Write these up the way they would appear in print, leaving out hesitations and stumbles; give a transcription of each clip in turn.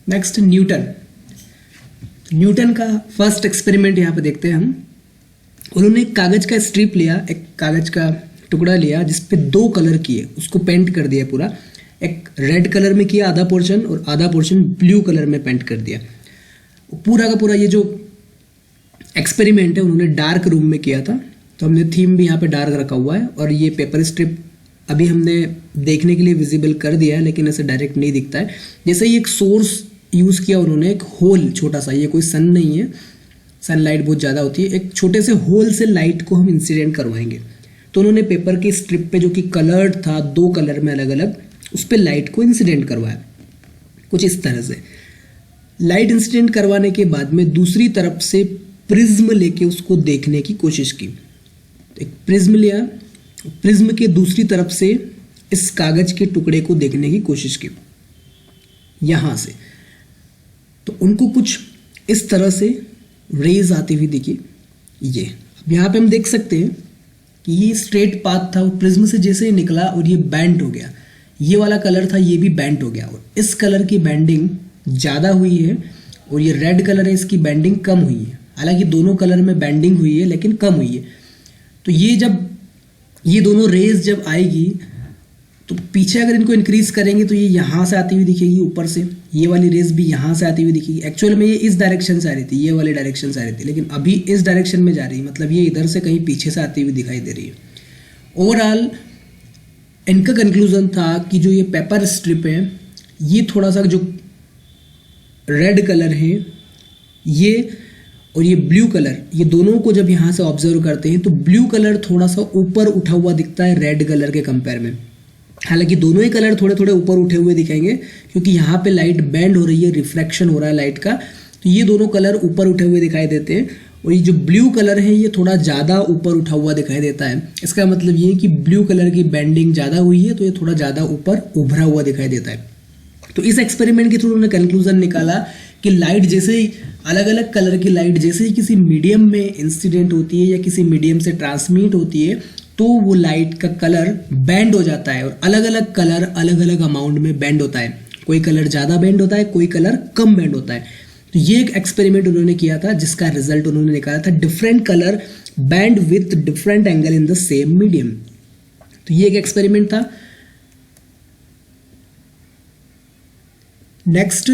Next Newton का first experiment यहाँ पे देखते हैं हम। उन्होंने एक कागज का स्ट्रिप लिया, एक कागज का टुकड़ा लिया जिसपे 2 कलर किए, उसको पेंट कर दिया पूरा। एक रेड कलर में किया आधा पोर्शन और आधा पोर्शन ब्लू कलर में पेंट कर दिया। पूरा का पूरा ये जो एक्सपेरिमेंट है उन्होंने डार्क रूम में किया था, तो हमने थीम भी यहाँ पे डार्क रखा हुआ है। और ये पेपर स्ट्रिप अभी हमने देखने के लिए विजिबल कर दिया है, लेकिन ऐसे डायरेक्ट नहीं दिखता है। जैसे ही एक सोर्स यूज़ किया उन्होंने, एक होल छोटा सा, ये कोई सन नहीं है, सनलाइट बहुत ज़्यादा होती है, एक छोटे से होल से लाइट को हम इंसिडेंट करवाएंगे। तो उन्होंने पेपर की स्ट्रिप पे जो कि कलर्ड था 2 कलर में अलग अलग, उस पर लाइट को इंसिडेंट करवाया कुछ इस तरह से। लाइट इंसिडेंट करवाने के बाद में दूसरी तरफ से प्रिज्म लेके उसको देखने की कोशिश की। एक प्रिज्म लिया, प्रिज्म के दूसरी तरफ से इस कागज के टुकड़े को देखने की कोशिश की यहां से। तो उनको कुछ इस तरह से रेज आती हुई दिखी। ये अब यहाँ पे हम देख सकते हैं कि ये स्ट्रेट पाथ था, वो प्रिज्म से जैसे ही निकला और ये बैंड हो गया। ये वाला कलर था, ये भी बैंड हो गया, और इस कलर की बैंडिंग ज़्यादा हुई है और ये रेड कलर है, इसकी बैंडिंग कम हुई है। हालांकि दोनों कलर में बैंडिंग हुई है लेकिन कम हुई है। तो ये जब ये दोनों रेज जब आएगी तो पीछे अगर इनको इंक्रीज करेंगे तो ये यहाँ से आती हुई दिखेगी ऊपर से, ये वाली रेज भी यहाँ से आती हुई दिखेगी। एक्चुअल में ये इस डायरेक्शन से आ रही थी, ये वाली डायरेक्शन से आ रही थी, लेकिन अभी इस डायरेक्शन में जा रही है, मतलब ये इधर से कहीं पीछे से आती हुई दिखाई दे रही है। ओवरऑल इनका कंक्लूजन था कि जो ये पेपर स्ट्रिप है, ये थोड़ा सा जो रेड कलर है ये और ये ब्लू कलर, ये दोनों को जब यहाँ से ऑब्जर्व करते हैं तो ब्लू कलर थोड़ा सा ऊपर उठा हुआ दिखता है रेड कलर के कंपेयर में। हालांकि दोनों ही कलर थोड़े थोड़े ऊपर उठे हुए दिखाएंगे क्योंकि यहाँ पे लाइट बैंड हो रही है, रिफ्रैक्शन हो रहा है लाइट का, तो ये दोनों कलर ऊपर उठे हुए दिखाई देते हैं। और ये जो ब्लू कलर है ये थोड़ा ज़्यादा ऊपर उठा हुआ दिखाई देता है। इसका मतलब ये कि ब्लू कलर की बैंडिंग ज़्यादा हुई है तो ये थोड़ा ज़्यादा ऊपर उभरा हुआ दिखाई देता है। तो इस एक्सपेरिमेंट के थ्रू उन्होंने कंक्लूजन निकाला कि लाइट जैसे ही अलग अलग कलर की लाइट जैसे ही किसी मीडियम में इंसिडेंट होती है या किसी मीडियम से ट्रांसमिट होती है तो वो लाइट का कलर बैंड हो जाता है, और अलग अलग कलर अलग अलग अमाउंट में बैंड होता है। कोई कलर ज़्यादा बैंड होता है, कोई कलर कम बैंड होता है। तो ये एक एक्सपेरिमेंट उन्होंने किया था जिसका रिजल्ट उन्होंने निकाला था different colour band with different angle in the same medium. तो ये एक एक्सपेरिमेंट था। नेक्स्ट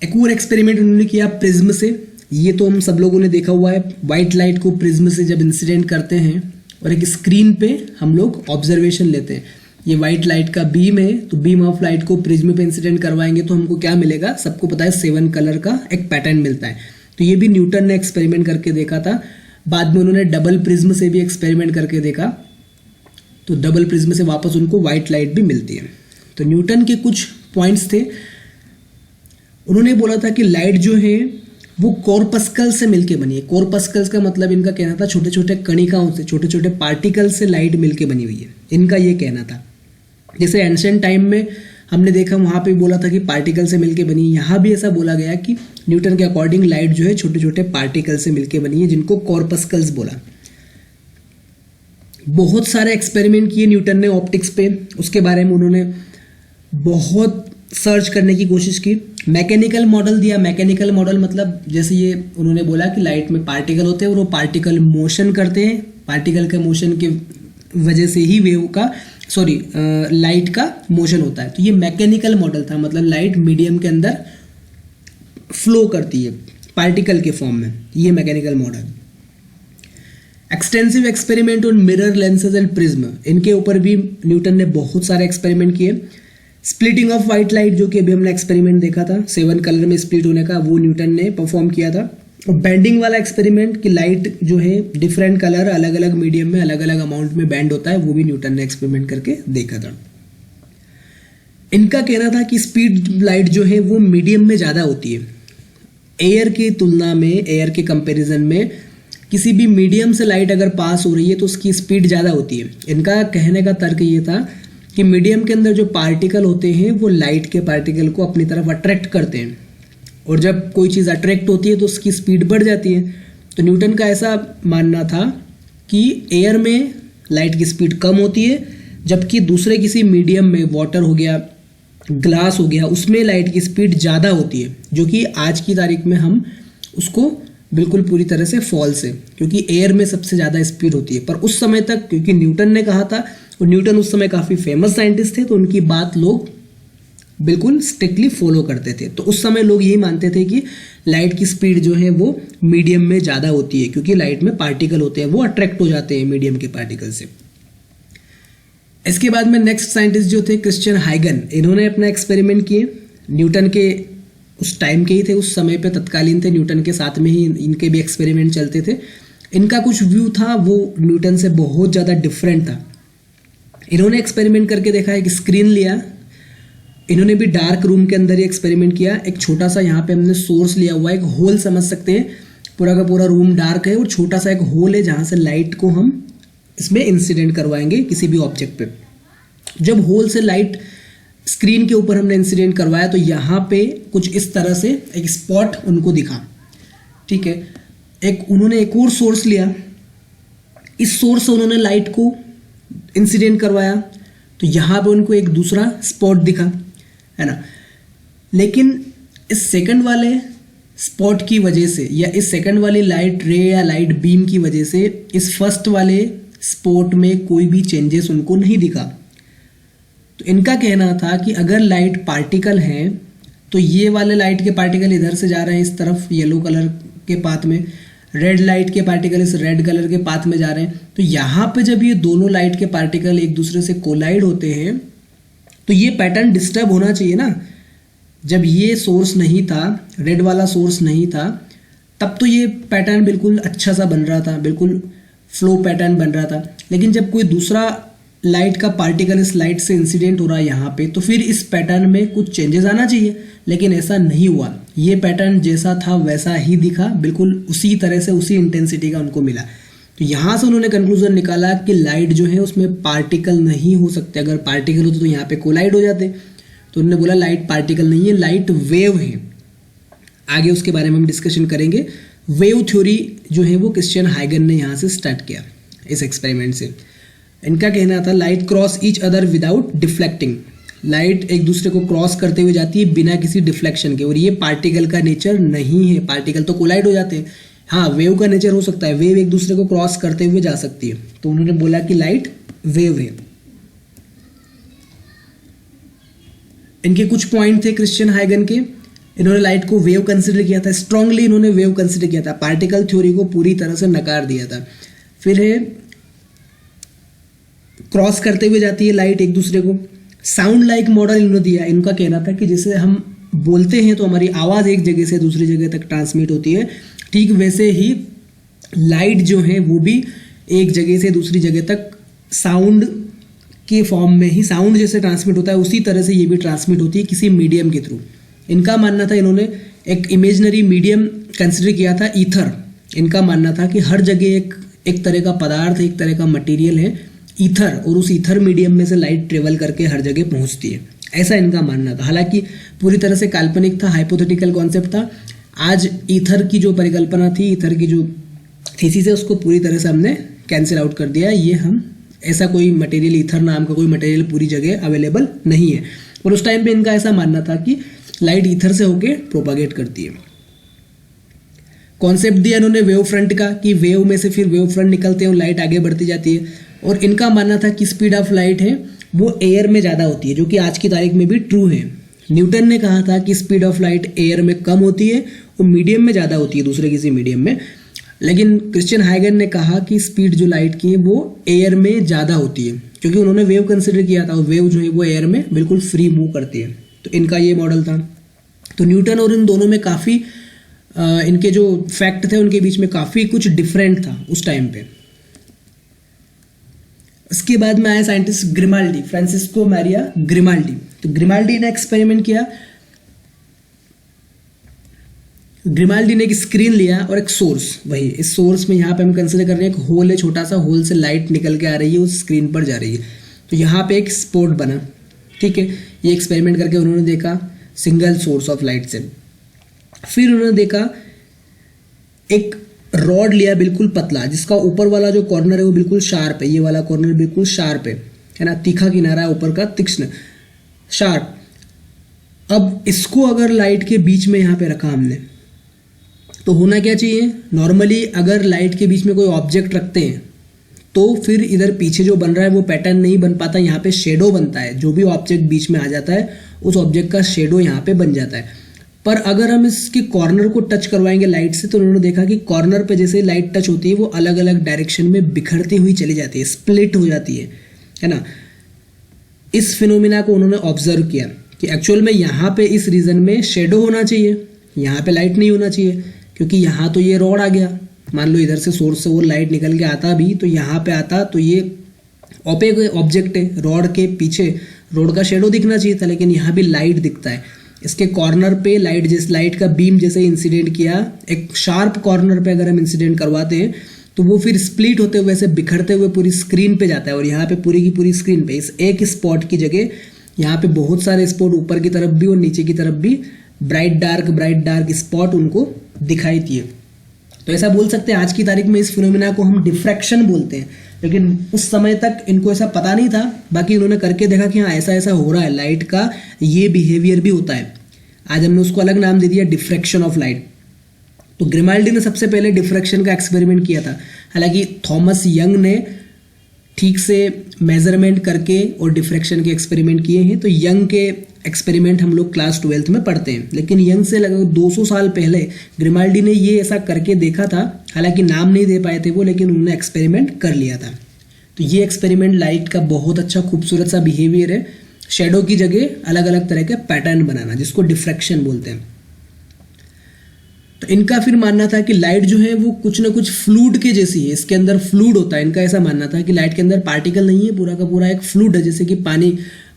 एक और एक्सपेरिमेंट उन्होंने किया प्रिज्म से। ये तो हम सब लोगों ने देखा हुआ है, व्हाइट लाइट को प्रिज्म से जब इंसिडेंट करते हैं और एक स्क्रीन पे हम लोग ऑब्जर्वेशन लेते हैं। ये व्हाइट लाइट का बीम है, तो बीम ऑफ लाइट को प्रिज्म पे इंसिडेंट करवाएंगे तो हमको क्या मिलेगा, सबको पता है 7 कलर का एक पैटर्न मिलता है। तो ये भी न्यूटन ने एक्सपेरिमेंट करके देखा था। बाद में उन्होंने डबल प्रिज्म से भी एक्सपेरिमेंट करके देखा, तो डबल प्रिज्म से वापस उनको व्हाइट लाइट भी मिलती है। तो न्यूटन के कुछ पॉइंट्स थे। उन्होंने बोला था कि लाइट जो है वो कॉर्पस्कल से मिलके बनी है। कॉर्पस्कल्स का मतलब इनका कहना था छोटे छोटे कणिकाओं से, छोटे छोटे पार्टिकल से लाइट मिलके बनी हुई है, इनका ये कहना था। जैसे एंशिएंट टाइम में हमने देखा, वहाँ पे बोला था कि पार्टिकल से मिलके बनी है, यहाँ भी ऐसा बोला गया कि न्यूटन के अकॉर्डिंग लाइट जो है छोटे छोटे पार्टिकल से मिलके बनी है, जिनको कॉर्पस्कल्स बोला। बहुत सारे एक्सपेरिमेंट किए न्यूटन ने ऑप्टिक्स पे, उसके बारे में उन्होंने बहुत सर्च करने की कोशिश की। मैकेनिकल मॉडल दिया। मैकेनिकल मॉडल मतलब जैसे ये उन्होंने बोला कि लाइट में पार्टिकल होते हैं और वो पार्टिकल मोशन करते हैं, पार्टिकल के मोशन के वजह से ही वेव का लाइट का मोशन होता है। तो ये मैकेनिकल मॉडल था, मतलब लाइट मीडियम के अंदर फ्लो करती है पार्टिकल के फॉर्म में, ये mechanical model. Extensive experiment on mirror lenses and prism, इनके ऊपर भी न्यूटन ने बहुत सारे एक्सपेरिमेंट किए। स्प्लिटिंग ऑफ व्हाइट लाइट, जो कि अभी हमने एक्सपेरिमेंट देखा था 7 कलर में स्प्लिट होने का, वो न्यूटन ने परफॉर्म किया था। और बैंडिंग वाला एक्सपेरिमेंट कि लाइट जो है डिफरेंट कलर अलग अलग मीडियम में अलग अलग अमाउंट में बैंड होता है, वो भी न्यूटन ने एक्सपेरिमेंट करके देखा था। इनका कहना था कि स्पीड लाइट जो है वो मीडियम में ज़्यादा होती है एयर की तुलना में, एयर के कंपेरिजन में। किसी भी मीडियम से लाइट अगर पास हो रही है तो उसकी स्पीड ज़्यादा होती है। इनका कहने का तर्क ये था कि मीडियम के अंदर जो पार्टिकल होते हैं वो लाइट के पार्टिकल को अपनी तरफ अट्रैक्ट करते हैं, और जब कोई चीज़ अट्रैक्ट होती है तो उसकी स्पीड बढ़ जाती है। तो न्यूटन का ऐसा मानना था कि एयर में लाइट की स्पीड कम होती है, जबकि दूसरे किसी मीडियम में, वाटर हो गया ग्लास हो गया, उसमें लाइट की स्पीड ज़्यादा होती है, जो कि आज की तारीख में हम उसको बिल्कुल पूरी तरह से फॉल्स है, क्योंकि एयर में सबसे ज़्यादा स्पीड होती है। पर उस समय तक, क्योंकि न्यूटन ने कहा था, और न्यूटन उस समय काफ़ी फेमस साइंटिस्ट थे, तो उनकी बात लोग बिल्कुल स्ट्रिक्टली फॉलो करते थे। तो उस समय लोग यही मानते थे कि लाइट की स्पीड जो है वो मीडियम में ज़्यादा होती है, क्योंकि लाइट में पार्टिकल होते हैं, वो अट्रैक्ट हो जाते हैं मीडियम के पार्टिकल से। इसके बाद में नेक्स्ट साइंटिस्ट जो थे क्रिश्चियन हाइगन, इन्होंने अपना एक्सपेरिमेंट किए। न्यूटन के उस टाइम के ही थे, उस समय पे तत्कालीन थे, न्यूटन के साथ में ही इनके भी एक्सपेरिमेंट चलते थे। इनका कुछ व्यू था वो न्यूटन से बहुत ज़्यादा डिफरेंट था। इन्होंने एक्सपेरिमेंट करके देखा, एक स्क्रीन लिया, इन्होंने भी डार्क रूम के अंदर ही एक्सपेरिमेंट किया। एक छोटा सा यहाँ पे हमने सोर्स लिया हुआ है, एक होल समझ सकते हैं, पूरा का पूरा रूम डार्क है और छोटा सा एक होल है जहाँ से लाइट को हम इसमें इंसिडेंट करवाएंगे किसी भी ऑब्जेक्ट पे। जब होल से लाइट स्क्रीन के ऊपर हमने इंसिडेंट करवाया तो यहाँ पे कुछ इस तरह से एक स्पॉट उनको दिखा, ठीक है। उन्होंने एक और सोर्स लिया, इस सोर्स से उन्होंने लाइट को इंसिडेंट करवाया तो यहाँ पे उनको एक दूसरा स्पॉट दिखा, है ना। लेकिन इस सेकंड वाले स्पॉट की वजह से, या इस सेकंड वाली लाइट रे या लाइट बीम की वजह से, इस फर्स्ट वाले स्पॉट में कोई भी चेंजेस उनको नहीं दिखा। तो इनका कहना था कि अगर लाइट पार्टिकल है तो ये वाले लाइट के पार्टिकल इधर से जा रहे हैं इस तरफ येलो कलर के पाथ में, रेड लाइट के पार्टिकल इस रेड कलर के पाथ में जा रहे हैं। तो यहाँ पे जब ये दोनों लाइट के पार्टिकल एक दूसरे से कोलाइड होते हैं तो ये पैटर्न डिस्टर्ब होना चाहिए ना। जब ये सोर्स नहीं था, रेड वाला सोर्स नहीं था, तब तो ये पैटर्न बिल्कुल अच्छा सा बन रहा था, बिल्कुल फ्लो पैटर्न बन रहा था। लेकिन जब कोई दूसरा लाइट का पार्टिकल इस लाइट से इंसिडेंट हो रहा है यहाँ पे, तो फिर इस पैटर्न में कुछ चेंजेस आना चाहिए, लेकिन ऐसा नहीं हुआ। ये पैटर्न जैसा था वैसा ही दिखा, बिल्कुल उसी तरह से, उसी इंटेंसिटी का उनको मिला। तो यहाँ से उन्होंने कंक्लूजन निकाला कि लाइट जो है उसमें पार्टिकल नहीं हो सकते। अगर पार्टिकल होते तो यहाँ पे कोलाइड हो जाते। तो उन्होंने बोला लाइट पार्टिकल नहीं है, लाइट वेव है। आगे उसके बारे में हम डिस्कशन करेंगे। वेव थ्योरी जो है वो क्रिश्चियन हाइगन ने यहाँ से स्टार्ट किया इस एक्सपेरिमेंट से। इनका कहना था light cross each other without deflecting, light एक दूसरे को क्रॉस करते हुए जाती है बिना किसी डिफ्लेक्शन के, और ये पार्टिकल का नेचर नहीं है। पार्टिकल तो कोलाइड हो जाते हैं, हाँ वेव का नेचर हो सकता है, वेव एक दूसरे को क्रॉस करते हुए जा सकती है। तो उन्होंने बोला कि लाइट वेव है। इनके कुछ पॉइंट थे क्रिश्चियन हाइगन के। इन्होंने लाइट को वेव कंसिडर किया था, स्ट्रांगली इन्होंने वेव कंसिडर किया था, पार्टिकल थ्योरी को पूरी तरह से नकार दिया था। फिर है क्रॉस करते हुए जाती है लाइट एक दूसरे को। साउंड लाइक मॉडल इन्होंने दिया। इनका कहना था कि जैसे हम बोलते हैं तो हमारी आवाज़ एक जगह से दूसरी जगह तक ट्रांसमिट होती है, ठीक वैसे ही लाइट जो है वो भी एक जगह से दूसरी जगह तक साउंड के फॉर्म में ही, साउंड जैसे ट्रांसमिट होता है उसी तरह से ये भी ट्रांसमिट होती है किसी मीडियम के थ्रू। इनका मानना था, इन्होंने एक इमेजिनरी मीडियम कंसिडर किया था, ईथर। इनका मानना था कि हर जगह एक तरह का पदार्थ, एक तरह का मटेरियल है ईथर, और उस ईथर मीडियम में से लाइट ट्रेवल करके हर जगह पहुंचती है, ऐसा इनका मानना था। हालांकि पूरी तरह से काल्पनिक था, हाइपोथेटिकल कॉन्सेप्ट था। आज ईथर की जो परिकल्पना थी, ईथर की जो थीसिस है, उसको पूरी तरह से हमने कैंसिल आउट कर दिया। ये हम ऐसा कोई मटेरियल, ईथर नाम का कोई मटेरियल पूरी जगह अवेलेबल नहीं है। और उस टाइम पे इनका ऐसा मानना था कि लाइट ईथर से होके प्रोपागेट करती है। कॉन्सेप्ट दिया इन्होंने वेव फ्रंट का, कि वेव में से फिर वेव फ्रंट निकलते हैं और लाइट आगे बढ़ती जाती है। और इनका मानना था कि स्पीड ऑफ लाइट है वो एयर में ज़्यादा होती है, जो कि आज की तारीख में भी ट्रू है। न्यूटन ने कहा था कि स्पीड ऑफ लाइट एयर में कम होती है और मीडियम में ज़्यादा होती है, दूसरे किसी मीडियम में। लेकिन क्रिश्चियन हाइगन ने कहा कि स्पीड जो लाइट की है वो एयर में ज़्यादा होती है, क्योंकि उन्होंने वेव कंसिडर किया था, और वेव जो है वो एयर में बिल्कुल फ्री मूव करती है। तो इनका ये मॉडल था। तो न्यूटन और इन दोनों में काफ़ी इनके जो फैक्ट थे उनके बीच में काफ़ी कुछ डिफरेंट था उस टाइम पे। इसके बाद में आया साइंटिस्ट ग्रिमाल्डी, फ्रांसिस्को मैरिया ग्रिमाल्डी। तो ग्रिमाल्डी ने एक्सपेरिमेंट किया। ग्रिमाल्डी ने एक स्क्रीन लिया और एक सोर्स, वही इस सोर्स में यहाँ पे हम कंसिडर कर रहे हैं एक होल है, छोटा सा होल से लाइट निकल के आ रही है, उस स्क्रीन पर जा रही है। तो यहाँ पे एक स्पॉट बना, ठीक है। ये एक्सपेरिमेंट करके उन्होंने देखा सिंगल सोर्स ऑफ लाइट से। फिर उन्होंने देखा एक रॉड लिया बिल्कुल पतला, जिसका ऊपर वाला जो कॉर्नर है वो बिल्कुल शार्प है, ये वाला कॉर्नर बिल्कुल शार्प है ना, तीखा किनारा है ऊपर का, तीक्ष्ण शार्प। अब इसको अगर लाइट के बीच में यहाँ पे रखा हमने, तो होना क्या चाहिए, नॉर्मली अगर लाइट के बीच में कोई ऑब्जेक्ट रखते हैं तो फिर इधर पीछे जो बन रहा है वो पैटर्न नहीं बन पाता, यहाँ पे शेडो बनता है। जो भी ऑब्जेक्ट बीच में आ जाता है उस ऑब्जेक्ट का शेडो यहाँ पे बन जाता है। पर अगर हम इसके कॉर्नर को टच करवाएंगे लाइट से, तो उन्होंने देखा कि कॉर्नर पे जैसे लाइट टच होती है वो अलग अलग डायरेक्शन में बिखरती हुई चली जाती है, स्प्लिट हो जाती है ना। इस फिनोमिना को उन्होंने ऑब्जर्व किया कि एक्चुअल में यहाँ पे इस रीजन में शेडो होना चाहिए, यहाँ पे लाइट नहीं होना चाहिए, क्योंकि यहाँ तो ये रॉड आ गया, मान लो इधर से सोर्स से वो लाइट निकल के आता भी तो यहाँ पे आता तो ये ओपेक ऑब्जेक्ट है, रॉड के पीछे रॉड का शेडो दिखना चाहिए था, लेकिन यहाँ भी लाइट दिखता है। इसके कॉर्नर पे लाइट का बीम जैसे इंसिडेंट किया, एक शार्प कॉर्नर पे अगर हम इंसिडेंट करवाते हैं तो वो फिर स्प्लिट होते हुए ऐसे बिखरते हुए पूरी स्क्रीन पे जाता है। और यहाँ पे पूरी की पूरी स्क्रीन पे इस एक स्पॉट की जगह यहाँ पे बहुत सारे स्पॉट ऊपर की तरफ भी और नीचे की तरफ भी ब्राइट डार्क स्पॉट उनको दिखाई दिए। तो ऐसा बोल सकते हैं आज की तारीख में इस फिनोमिना को हम डिफ्रैक्शन बोलते हैं, लेकिन उस समय तक इनको ऐसा पता नहीं था। बाकी उन्होंने करके देखा कि हाँ ऐसा ऐसा हो रहा है, लाइट का ये बिहेवियर भी होता है। आज हमने उसको अलग नाम दे दिया, डिफ्रैक्शन ऑफ लाइट। तो ग्रिमाल्डी ने सबसे पहले डिफ्रैक्शन का एक्सपेरिमेंट किया था। हालांकि थॉमस यंग ने ठीक से मेजरमेंट करके और डिफ्रैक्शन के एक्सपेरिमेंट किए हैं। तो यंग के एक्सपेरिमेंट हम लोग क्लास 12th में पढ़ते हैं, लेकिन यंग से लगभग 200 साल पहले ग्रिमाल्डी ने ये ऐसा करके देखा था। हालांकि नाम नहीं दे पाए थे वो, लेकिन उन्होंने एक्सपेरिमेंट कर लिया था। तो ये एक्सपेरिमेंट लाइट का बहुत अच्छा खूबसूरत सा बिहेवियर है, शेडो की जगह अलग अलग तरह के पैटर्न बनाना, जिसको डिफ्रैक्शन बोलते हैं। तो इनका फिर मानना था कि लाइट जो है वो कुछ ना कुछ फ्लूइड के जैसी है, इसके अंदर फ्लूइड होता है। इनका ऐसा मानना था कि लाइट के अंदर पार्टिकल नहीं है, पूरा का पूरा एक फ्लूइड है। जैसे कि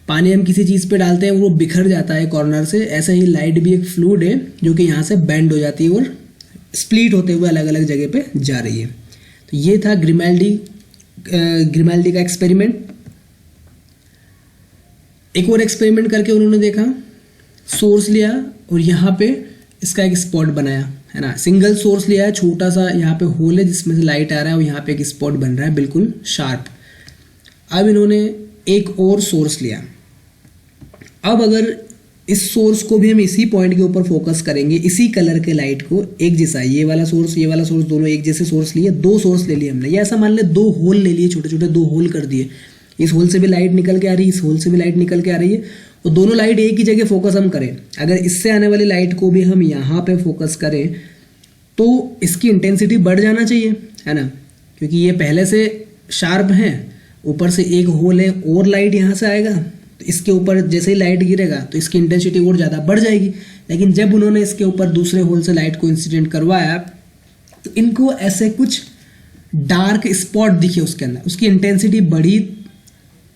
पानी हम किसी चीज़ पे डालते हैं वो बिखर जाता है कॉर्नर से, ऐसा ही लाइट भी एक फ्लूइड है जो कि यहाँ से बेंड हो जाती है और स्प्लिट होते हुए अलग अलग जगह पे जा रही है। तो ये था ग्रिमाल्डी का एक्सपेरिमेंट। एक और एक्सपेरिमेंट करके उन्होंने देखा, सोर्स लिया और यहाँ पे इसका एक स्पॉट बनाया, है ना। सिंगल सोर्स लिया है, छोटा सा यहाँ पे होल है जिसमें से लाइट आ रहा है और यहाँ पे एक स्पॉट बन रहा है बिल्कुल शार्प। अब इन्होंने एक और सोर्स लिया। अब अगर इस सोर्स को भी हम इसी पॉइंट के ऊपर फोकस करेंगे, इसी कलर के लाइट को एक जैसा, ये वाला सोर्स दोनों एक जैसे सोर्स लिए, दो सोर्स ले लिए हमने, या ऐसा मान ले दो होल ले लिए, छोटे छोटे दो होल कर दिए। इस होल से भी लाइट निकल के आ रही है, इस होल से भी लाइट निकल के आ रही है, और दोनों लाइट एक ही जगह फोकस हम करें। अगर इससे आने वाली लाइट को भी हम यहाँ पे फोकस करें तो इसकी इंटेंसिटी बढ़ जाना चाहिए, है ना, क्योंकि ये पहले से शार्प है, ऊपर से एक होल है और लाइट यहाँ से आएगा, तो इसके ऊपर जैसे ही लाइट गिरेगा तो इसकी इंटेंसिटी और ज़्यादा बढ़ जाएगी। लेकिन जब उन्होंने इसके ऊपर दूसरे होल से लाइट को इंसिडेंट करवाया तो इनको ऐसे कुछ डार्क स्पॉट दिखे उसके अंदर। उसकी इंटेंसिटी बढ़ी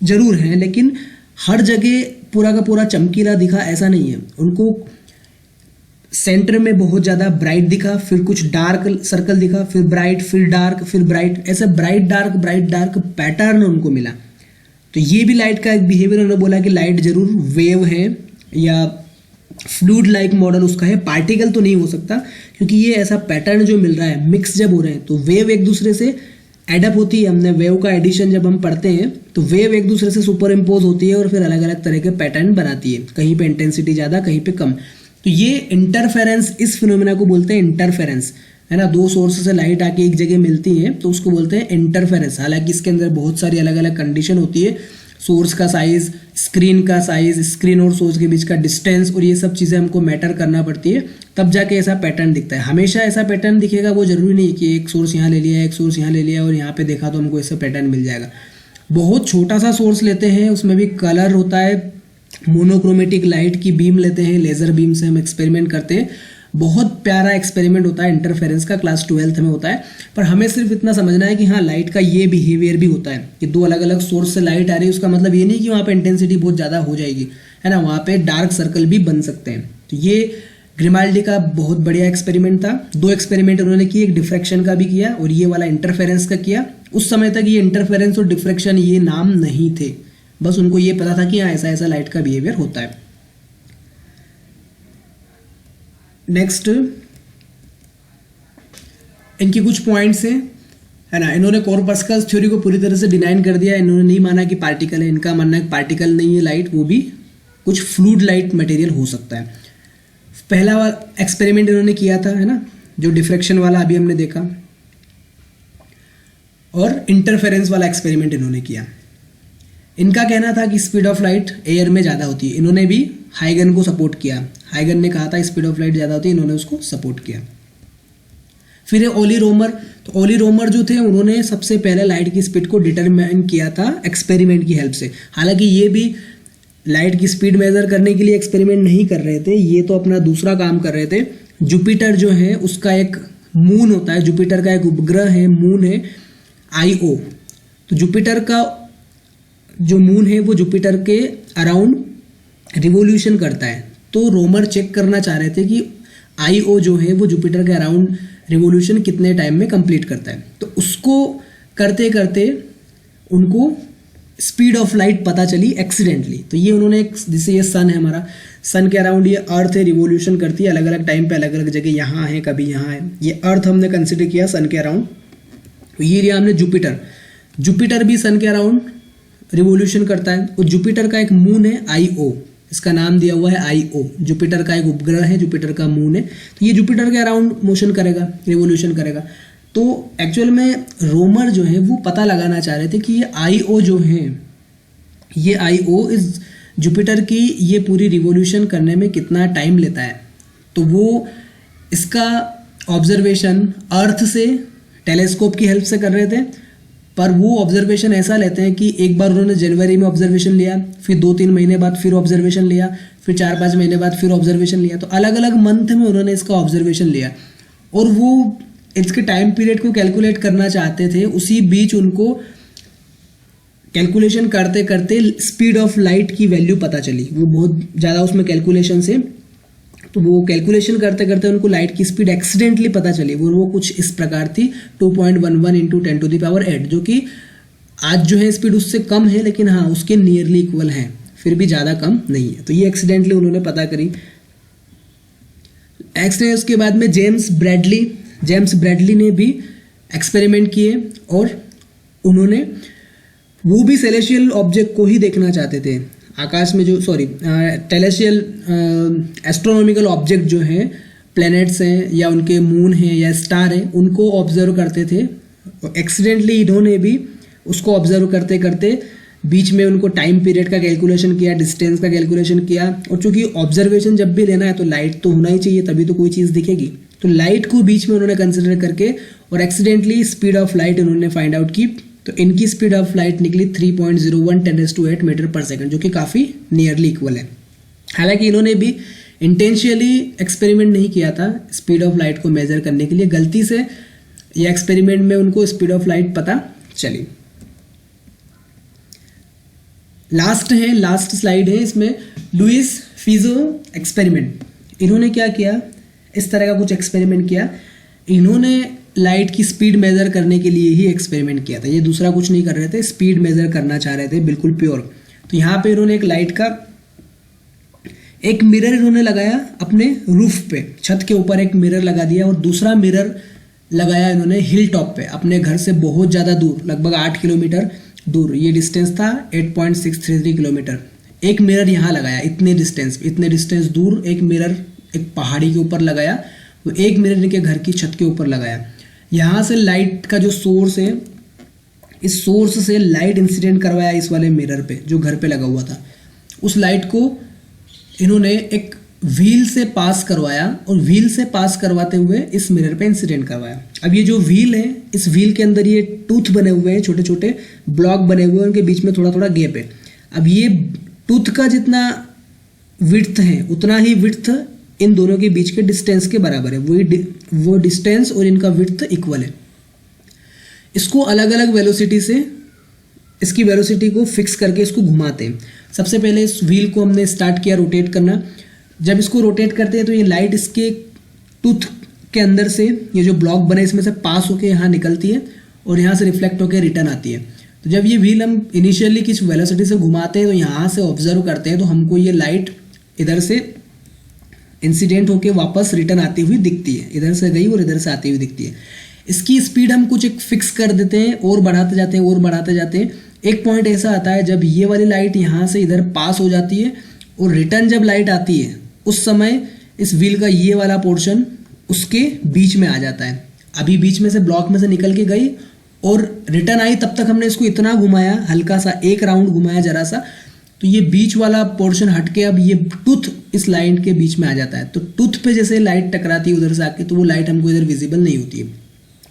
जरूर है, लेकिन हर जगह पूरा का पूरा चमकीला दिखा ऐसा नहीं है। उनको सेंटर में बहुत ज़्यादा ब्राइट दिखा, फिर कुछ डार्क सर्कल दिखा, फिर ब्राइट, फिर डार्क, फिर ब्राइट, ऐसे ब्राइट डार्क पैटर्न उनको मिला। तो ये भी लाइट का एक बिहेवियर, उन्होंने बोला कि लाइट जरूर वेव है या फ्लूइड लाइक मॉडल उसका है, पार्टिकल तो नहीं हो सकता, क्योंकि ये ऐसा पैटर्न जो मिल रहा है मिक्स जब हो रहे हैं तो वेव एक दूसरे से एडअप होती है। हमने वेव का एडिशन जब हम पढ़ते हैं तो वेव एक दूसरे से सुपर इम्पोज होती है और फिर अलग अलग तरह के पैटर्न बनाती है, कहीं पे इंटेंसिटी ज़्यादा, कहीं पे कम। तो ये इंटरफेरेंस, इस फिनोमेना को बोलते हैं इंटरफेरेंस, है ना। दो सोर्स से लाइट आके एक जगह मिलती है तो उसको बोलते हैं इंटरफेरेंस। हालांकि इसके अंदर बहुत सारी अलग अलग कंडीशन होती है, सोर्स का साइज, स्क्रीन का साइज, स्क्रीन और सोर्स के बीच का डिस्टेंस, और ये सब चीज़ें हमको मैटर करना पड़ती है, तब जाके ऐसा पैटर्न दिखता है। हमेशा ऐसा पैटर्न दिखेगा वो जरूरी नहीं कि एक सोर्स यहाँ ले लिया, एक सोर्स यहाँ ले लिया और यहाँ पे देखा तो हमको ऐसा पैटर्न मिल जाएगा। बहुत छोटा सा सोर्स लेते हैं, उसमें भी कलर होता है, मोनोक्रोमेटिक लाइट की बीम लेते हैं, लेजर बीम से हम एक्सपेरिमेंट करते हैं। बहुत प्यारा एक्सपेरिमेंट होता है इंटरफेरेंस का, क्लास 12th में होता है। पर हमें सिर्फ इतना समझना है कि हाँ लाइट का ये बिहेवियर भी होता है कि दो अलग अलग सोर्स से लाइट आ रही है, उसका मतलब ये नहीं कि वहाँ पे इंटेंसिटी बहुत ज़्यादा हो जाएगी, है ना, वहाँ पे डार्क सर्कल भी बन सकते हैं। तो ये ग्रिमाल्डी का बहुत बढ़िया एक्सपेरिमेंट था। दो एक्सपेरिमेंट उन्होंने किए, एक डिफ्रैक्शन का भी किया और ये वाला इंटरफेरेंस का किया। उस समय तक ये इंटरफेरेंस और डिफ्रैक्शन ये नाम नहीं थे, बस उनको ये पता था कि हाँ ऐसा ऐसा लाइट का बिहेवियर होता है। नेक्स्ट इनकी कुछ पॉइंट्स हैं, है ना। इन्होंने कॉर्पस्कल्स थ्योरी को पूरी तरह से डिनाइन कर दिया। इन्होंने नहीं माना कि पार्टिकल है, इनका मानना है पार्टिकल नहीं है लाइट, वो भी कुछ फ्लूइड लाइट मटेरियल हो सकता है। पहला एक्सपेरिमेंट इन्होंने किया था, है ना, जो डिफ्रैक्शन वाला अभी हमने देखा, और इंटरफेरेंस वाला एक्सपेरिमेंट इन्होंने किया। इनका कहना था कि स्पीड ऑफ लाइट एयर में ज़्यादा होती है। इन्होंने भी हाइगन को सपोर्ट किया। हाइगन ने कहा था स्पीड ऑफ लाइट ज़्यादा होती है, इन्होंने उसको सपोर्ट किया। फिर है ओली रोमर। तो ओली रोमर जो थे उन्होंने सबसे पहले लाइट की स्पीड को डिटरमाइन किया था एक्सपेरिमेंट की हेल्प से। हालांकि ये भी लाइट की स्पीड मेजर करने के लिए एक्सपेरिमेंट नहीं कर रहे थे, ये तो अपना दूसरा काम कर रहे थे। जुपिटर जो है उसका एक मून होता है, जुपिटर का एक उपग्रह है, मून है आईओ। तो जुपिटर का जो मून है वो जुपिटर के अराउंड रिवोल्यूशन करता है। तो रोमर चेक करना चाह रहे थे कि आईओ जो है वो जुपिटर के अराउंड रिवोल्यूशन कितने टाइम में कंप्लीट करता है। तो उसको करते करते उनको स्पीड ऑफ लाइट पता चली एक्सीडेंटली। तो ये उन्होंने एक, जैसे ये सन है हमारा, सन के अराउंड ये अर्थ है, रिवोल्यूशन करती है अलग अलग टाइम पे, अलग अलग जगह, यहाँ है कभी यहाँ है, ये अर्थ हमने कंसिडर किया सन के अराउंड। तो ये लिया हमने जुपिटर। जुपिटर भी सन के अराउंड रिवोल्यूशन करता है। और जुपिटर का एक मून है आईओ, इसका नाम दिया हुआ है आईओ। जुपिटर का एक उपग्रह है, जुपिटर का मून है। तो ये जुपिटर के अराउंड मोशन करेगा, रिवोल्यूशन करेगा। तो एक्चुअल में रोमर जो है वो पता लगाना चाह रहे थे कि ये आईओ जो है, ये आईओ इस जुपिटर की ये पूरी रिवोल्यूशन करने में कितना टाइम लेता है। तो वो इसका ऑब्जर्वेशन अर्थ से टेलीस्कोप की हेल्प से कर रहे थे। पर वो ऑब्जर्वेशन ऐसा लेते हैं कि एक बार उन्होंने जनवरी में ऑब्जर्वेशन लिया, फिर 2-3 महीने बाद फिर ऑब्जर्वेशन लिया, फिर 4-5 महीने बाद फिर ऑब्जर्वेशन लिया। तो अलग अलग मंथ में उन्होंने इसका ऑब्जर्वेशन लिया और वो इसके टाइम पीरियड को कैलकुलेट करना चाहते थे। उसी बीच उनको कैलकुलेशन करते करते स्पीड ऑफ लाइट की वैल्यू पता चली। वो बहुत ज़्यादा उसमें कैलकुलेशन से, तो वो कैलकुलेशन करते करते उनको लाइट की स्पीड एक्सीडेंटली पता चली। वो कुछ इस प्रकार थी 2.11 × 10⁸, जो कि आज जो है स्पीड उससे कम है, लेकिन हाँ उसके नियरली इक्वल है, फिर भी ज़्यादा कम नहीं है। तो ये एक्सीडेंटली उन्होंने पता करी। उसके बाद में जेम्स ब्रैडली ने भी एक्सपेरिमेंट किए और उन्होंने वो भी सेलेशियल ऑब्जेक्ट को ही देखना चाहते थे। आकाश में जो टेलेशियल एस्ट्रोनॉमिकल ऑब्जेक्ट जो है, प्लैनेट्स हैं या उनके मून हैं या स्टार हैं, उनको ऑब्जर्व करते थे। एक्सीडेंटली इन्होंने भी उसको ऑब्जर्व करते करते बीच में उनको टाइम पीरियड का कैलकुलेशन किया, डिस्टेंस का कैलकुलेशन किया। और चूंकि ऑब्जर्वेशन जब भी लेना है तो लाइट तो होना ही चाहिए, तभी तो कोई चीज़ दिखेगी। तो लाइट को बीच में उन्होंने कंसिडर करके और एक्सीडेंटली स्पीड ऑफ लाइट उन्होंने फाइंड आउट की। तो इनकी स्पीड ऑफ लाइट निकली 3.01 × 10⁸ मीटर पर सेकंड, जो कि काफ़ी नियरली इक्वल है। हालांकि इन्होंने भी इंटेंशियली एक्सपेरिमेंट नहीं किया था स्पीड ऑफ लाइट को मेजर करने के लिए, गलती से ये एक्सपेरिमेंट में उनको स्पीड ऑफ लाइट पता चली। लास्ट स्लाइड है इसमें, लुइस फिजो एक्सपेरिमेंट। इन्होंने क्या किया, इस तरह का कुछ एक्सपेरिमेंट किया। इन्होंने लाइट की स्पीड मेजर करने के लिए ही एक्सपेरिमेंट किया था, ये दूसरा कुछ नहीं कर रहे थे, स्पीड मेजर करना चाह रहे थे बिल्कुल प्योर। तो यहाँ पे इन्होंने एक लाइट का एक मिरर इन्होंने लगाया अपने रूफ पे, छत के ऊपर एक मिरर लगा दिया, और दूसरा मिरर लगाया इन्होंने हिल टॉप पे, अपने घर से बहुत ज़्यादा दूर, लगभग 8 किलोमीटर दूर। ये डिस्टेंस था 8.633 किलोमीटर। एक मिरर यहाँ लगाया, इतने डिस्टेंस दूर एक मिरर एक पहाड़ी के ऊपर लगाया। वो एक मिरर इनके घर की छत के ऊपर लगाया। यहाँ से लाइट का जो सोर्स है, इस सोर्स से लाइट इंसिडेंट करवाया इस वाले मिरर पे जो घर पे लगा हुआ था। उस लाइट को इन्होंने एक व्हील से पास करवाया और व्हील से पास करवाते हुए इस मिरर पे इंसिडेंट करवाया। अब ये जो व्हील है, इस व्हील के अंदर ये टूथ बने हुए हैं, छोटे छोटे ब्लॉक बने हुए हैं, उनके बीच में थोड़ा थोड़ा गैप है। अब ये टूथ का जितना विड्थ है उतना ही विड्थ इन दोनों के बीच के डिस्टेंस के बराबर है। वो डिस्टेंस और इनका विड्थ इक्वल है। इसको अलग अलग वेलोसिटी से, इसकी वेलोसिटी को फिक्स करके इसको घुमाते हैं। सबसे पहले इस व्हील को हमने स्टार्ट किया रोटेट करना। जब इसको रोटेट करते हैं तो ये लाइट इसके टूथ के अंदर से, ये जो ब्लॉक बने इसमें से पास होकर यहाँ निकलती है और यहाँ से रिफ्लेक्ट होकर रिटर्न आती है। तो जब ये व्हील हम इनिशियली किस वेलोसिटी से घुमाते हैं तो यहाँ से ऑब्जर्व करते हैं तो हमको ये लाइट इधर से इंसिडेंट होके वापस रिटर्न आती हुई दिखती है, इधर से गई और इधर से आती हुई दिखती है। इसकी स्पीड हम कुछ एक फिक्स कर देते हैं और बढ़ाते जाते हैं और बढ़ाते जाते हैं। एक पॉइंट ऐसा आता है जब ये वाली लाइट यहाँ से इधर पास हो जाती है और रिटर्न जब लाइट आती है उस समय इस व्हील का ये वाला पोर्शन उसके बीच में आ जाता है। अभी बीच में से ब्लॉक में से निकल के गई और रिटर्न आई, तब तक हमने इसको इतना घुमाया, हल्का सा एक राउंड घुमाया जरा सा, तो ये बीच वाला पोर्शन हटके अब ये टूथ इस लाइन के बीच में आ जाता है। तो टूथ पे जैसे लाइट टकराती है उधर से आके, तो वो लाइट हमको इधर विजिबल नहीं होती है।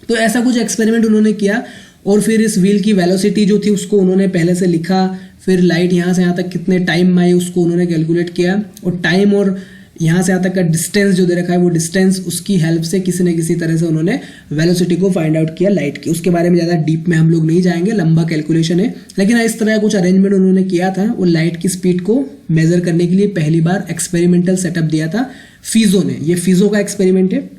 तो ऐसा कुछ एक्सपेरिमेंट उन्होंने किया और फिर इस व्हील की वेलोसिटी जो थी उसको उन्होंने पहले से लिखा, फिर लाइट यहाँ से यहाँ तक कितने टाइम में आई उसको उन्होंने कैलकुलेट किया, और टाइम और यहाँ से यहाँ तक का डिस्टेंस जो दे रखा है वो डिस्टेंस उसकी हेल्प से किसी न किसी तरह से उन्होंने वेलोसिटी को फाइंड आउट किया लाइट की। उसके बारे में ज़्यादा डीप में हम लोग नहीं जाएंगे, लंबा कैलकुलेशन है, लेकिन इस तरह कुछ अरेंजमेंट उन्होंने किया था। वो लाइट की स्पीड को मेजर करने के लिए पहली बार एक्सपेरिमेंटल सेटअप दिया था फिजो ने। ये फिजो का एक्सपेरिमेंट है।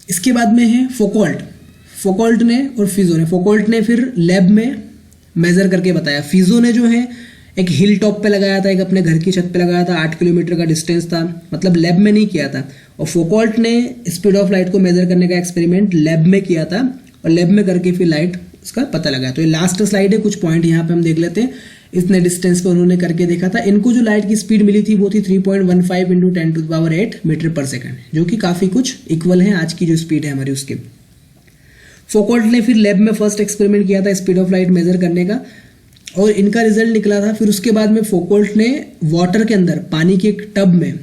इसके बाद में है फोकॉल्ट ने और फिजो ने। फोकॉल्ट ने फिर लैब में मेजर करके बताया। फिजो ने जो है एक हिल टॉप पे लगाया था, एक अपने घर की छत पे लगाया था, 8 किलोमीटर का डिस्टेंस था, मतलब लैब में नहीं किया था। और फोकॉल्ट ने स्पीड ऑफ लाइट को मेजर करने का एक्सपेरिमेंट लैब में किया था और लैब में करके फिर लाइट उसका पता लगा। तो ये लास्ट स्लाइड है, कुछ पॉइंट यहाँ पे हम देख लेते हैं। इतने डिस्टेंस पे उन्होंने करके देखा था। इनको जो लाइट की स्पीड मिली थी वो थी 3.15 × 10⁸ मीटर पर सेकंड, जो कि काफी कुछ इक्वल है आज की जो स्पीड है हमारी उसके। फोकॉल्ट ने फिर लैब में फर्स्ट एक्सपेरिमेंट किया था स्पीड ऑफ लाइट मेजर करने का और इनका रिजल्ट निकला था। फिर उसके बाद में फोकॉल्ट ने वाटर के अंदर, पानी के एक टब में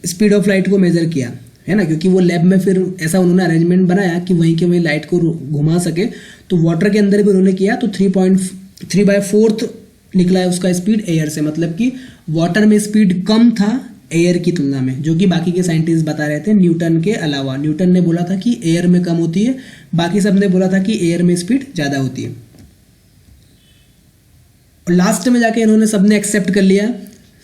स्पीड ऑफ लाइट को मेजर किया, है ना, क्योंकि वो लैब में फिर ऐसा उन्होंने अरेंजमेंट बनाया कि वहीं के वहीं लाइट को घुमा सके। तो वाटर के अंदर भी उन्होंने किया, तो 3.3/4 निकला है उसका स्पीड एयर से, मतलब कि वाटर में स्पीड कम था एयर की तुलना में, जो कि बाकी के साइंटिस्ट बता रहे थे न्यूटन के अलावा। न्यूटन ने बोला था कि एयर में कम होती है, बाकी सब ने बोला था कि एयर में स्पीड ज़्यादा होती है। और लास्ट में जाके इन्होंने सबने एक्सेप्ट कर लिया,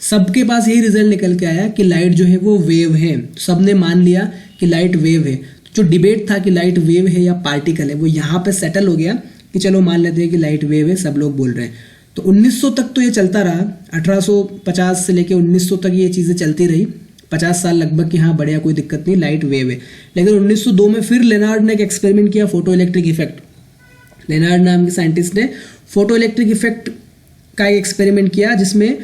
सबके पास यही रिजल्ट निकल के आया कि लाइट जो है वो वेव है। सबने मान लिया कि लाइट वेव है। जो डिबेट था कि लाइट वेव है या पार्टिकल है, वो यहाँ पे सेटल हो गया कि चलो मान लेते हैं कि लाइट वेव है, सब लोग बोल रहे हैं। तो 1900 तक तो ये चलता रहा, 1850 से लेके 1900 तक ये चीज़ें चलती रही, 50 साल लगभग कि हाँ बढ़िया, कोई दिक्कत नहीं, लाइट वेव है। लेकिन 1902 में फिर लेनार्ड ने एक एक्सपेरिमेंट किया, फोटो इलेक्ट्रिक इफेक्ट। लेनार्ड नाम के साइंटिस्ट ने फोटो इलेक्ट्रिक इफेक्ट का एक एक्सपेरिमेंट किया, जिसमें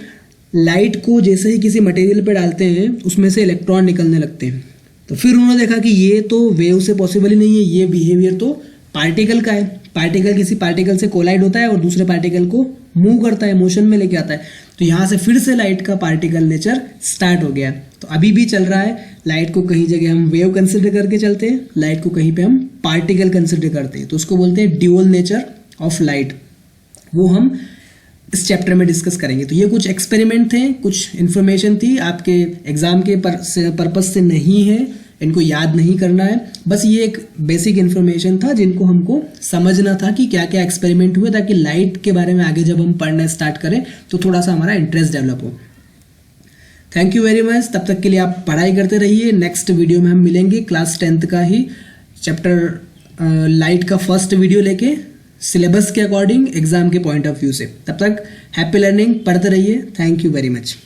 लाइट को जैसे ही किसी मटेरियल पे डालते हैं उसमें से इलेक्ट्रॉन निकलने लगते हैं। तो फिर उन्होंने देखा कि ये तो वेव से पॉसिबल ही नहीं है, ये बिहेवियर तो पार्टिकल का है। पार्टिकल किसी पार्टिकल से कोलाइड होता है और दूसरे पार्टिकल को मूव करता है, मोशन में लेके आता है। तो यहाँ से फिर से लाइट का पार्टिकल नेचर स्टार्ट हो गया। तो अभी भी चल रहा है, लाइट को कहीं जगह हम वेव कंसिडर करके चलते हैं, लाइट को कहीं पे हम पार्टिकल कंसिडर करते हैं। तो उसको बोलते हैं ड्यूअल नेचर ऑफ लाइट। वो हम इस चैप्टर में डिस्कस करेंगे। तो ये कुछ एक्सपेरिमेंट थे, कुछ इन्फॉर्मेशन थी, आपके एग्जाम के पर्पस से नहीं है, इनको याद नहीं करना है, बस ये एक बेसिक इन्फॉर्मेशन था जिनको हमको समझना था कि क्या क्या एक्सपेरिमेंट हुए, ताकि लाइट के बारे में आगे जब हम पढ़ना स्टार्ट करें तो थोड़ा सा हमारा इंटरेस्ट डेवलप हो। Thank you very much. तब तक के लिए आप पढ़ाई करते रहिए। नेक्स्ट वीडियो में हम मिलेंगे क्लास 10th का ही चैप्टर लाइट का फर्स्ट वीडियो लेके, सिलेबस के अकॉर्डिंग, एग्जाम के पॉइंट ऑफ व्यू से। तब तक हैप्पी लर्निंग, पढ़ते रहिए। Thank you very much.